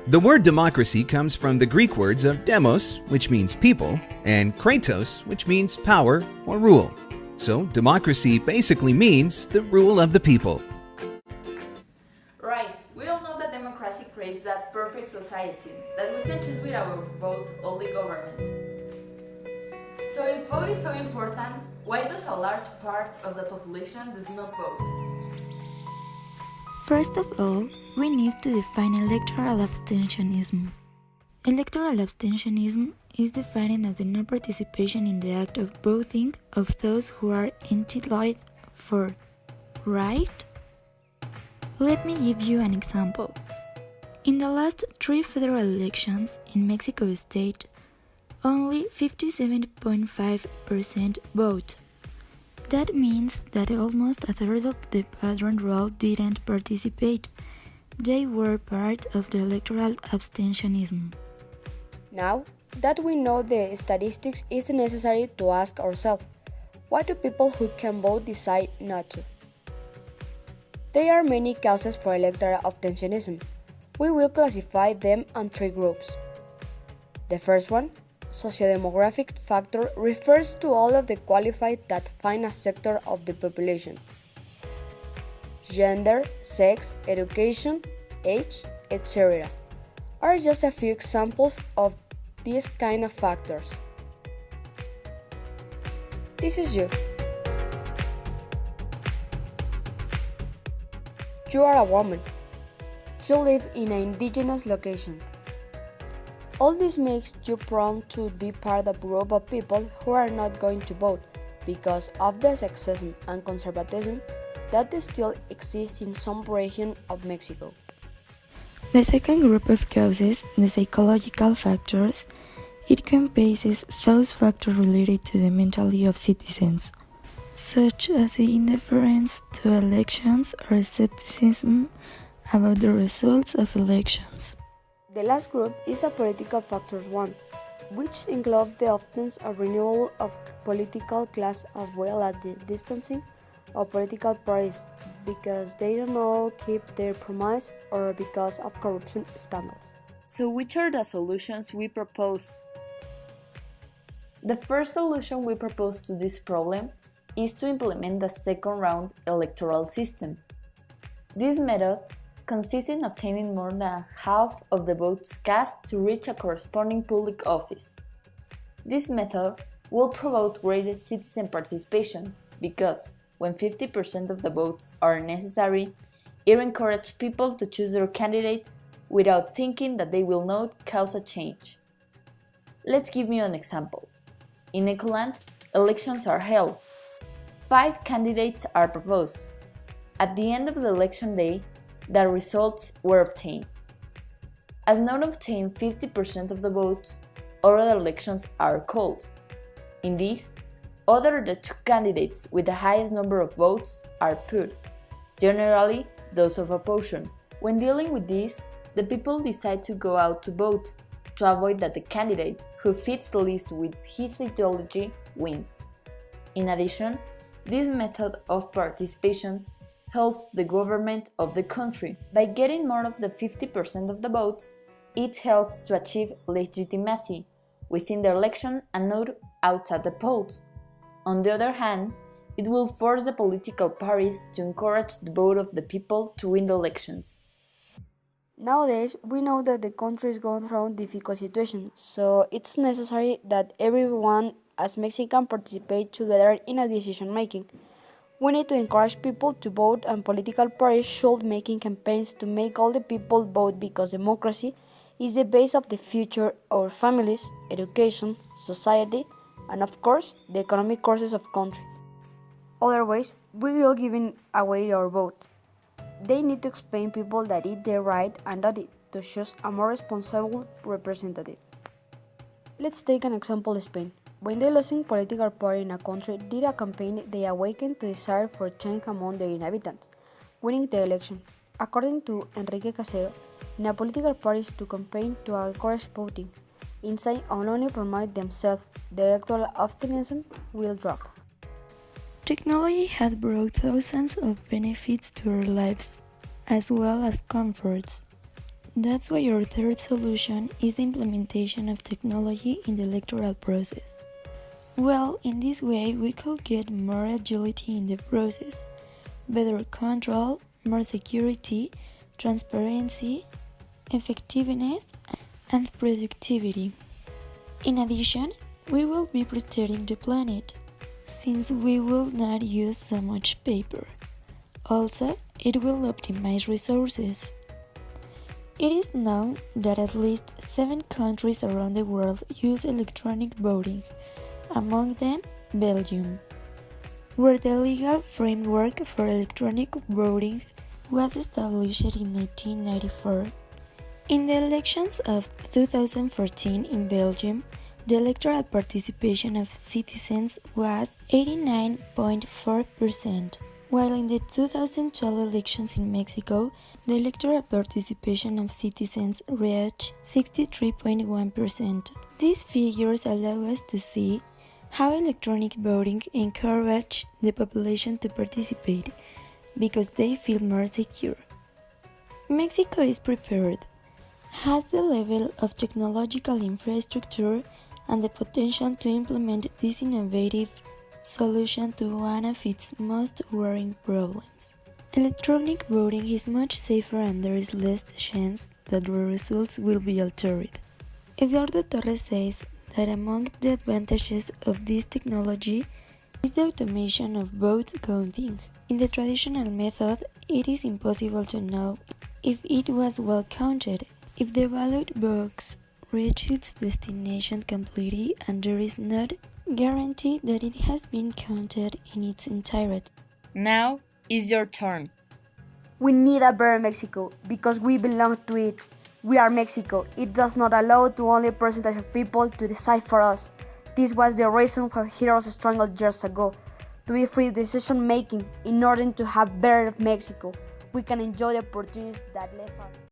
The word democracy comes from the Greek words of demos, which means people, and kratos, which means power or rule. So, democracy basically means the rule of the people. Right, we all know that democracy creates that perfect society, that we can choose with our vote all the government. So if vote is so important, why does a large part of the population does not vote? First of all, we need to define electoral abstentionism. Electoral abstentionism is defined as the non-participation in the act of voting of those who are entitled for, right? Let me give you an example. In the last 3 federal elections in Mexico State, only 57.5% vote. That means that almost a third of the padron roll didn't participate. They were part of the electoral abstentionism. Now that we know the statistics, it's necessary to ask ourselves, why do people who can vote decide not to? There are many causes for electoral abstentionism. We will classify them in 3 groups. The first one, sociodemographic factor, refers to all of the qualified that define a sector of the population. Gender, sex, education, age, etc. are just a few examples of these kind of factors. This is you. You are a woman. You live in an indigenous location. All this makes you prone to be part of a group of people who are not going to vote because of the sexism and conservatism that still exists in some regions of Mexico. The second group of causes, the psychological factors, it encompasses those factors related to the mentality of citizens, such as the indifference to elections or skepticism about the results of elections. The last group is a political factors one, which includes the often a renewal of political class as well as the distancing of political parties because they do not keep their promise or because of corruption scandals. So which are the solutions we propose? The first solution we propose to this problem is to implement the second round electoral system. This method consists in obtaining more than half of the votes cast to reach a corresponding public office. This method will promote greater citizen participation because when 50% of the votes are necessary, it encourages people to choose their candidate without thinking that they will not cause a change. Let's give you an example. In Ecoland, elections are held. 5 candidates are proposed. At the end of the election day, the results were obtained. As none obtained 50% of the votes, other elections are called. In this, the 2 candidates with the highest number of votes are put, generally those of opposition. When dealing with this, the people decide to go out to vote to avoid that the candidate who fits the list with his ideology wins. In addition, this method of participation helps the government of the country. By getting more of the 50% of the votes, it helps to achieve legitimacy within the election and not outside the polls. On the other hand, it will force the political parties to encourage the vote of the people to win the elections. Nowadays, we know that the country is going through a difficult situation, so it's necessary that everyone as Mexicans participate together in a decision making. We need to encourage people to vote, and political parties should make campaigns to make all the people vote because democracy is the base of the future of our families, education, society, and of course, the economic courses of country. Otherwise, we will giving away our vote. They need to explain people that it's their right and that it to choose a more responsible representative. Let's take an example: Spain. When the losing political party in a country did a campaign, they awakened to desire for change among their inhabitants, winning the election. According to Enrique Casero, in a political parties to campaign to encourage voting, inside and only promote themselves, the electoral optimism will drop. Technology has brought thousands of benefits to our lives, as well as comforts. That's why our third solution is the implementation of technology in the electoral process. Well, in this way we could get more agility in the process, better control, more security, transparency, effectiveness, and productivity. In addition, we will be protecting the planet, since we will not use so much paper. Also, it will optimize resources. It is known that at least 7 countries around the world use electronic voting, among them Belgium, where the legal framework for electronic voting was established in 1994. In the elections of 2014 in Belgium, the electoral participation of citizens was 89.4%, while in the 2012 elections in Mexico, the electoral participation of citizens reached 63.1%. These figures allow us to see how electronic voting encourages the population to participate, because they feel more secure. Mexico is prepared, has the level of technological infrastructure and the potential to implement this innovative solution to one of its most worrying problems. Electronic voting is much safer and there is less chance that the results will be altered. Eduardo Torres says that among the advantages of this technology is the automation of vote counting. In the traditional method, it is impossible to know if it was well counted, if the ballot box reached its destination completely, and there is not guarantee that it has been counted in its entirety. Now is your turn. We need a better Mexico because we belong to it. We are Mexico. It does not allow to only a percentage of people to decide for us. This was the reason why heroes struggled years ago, to be free decision making in order to have better Mexico. We can enjoy the opportunities that left us.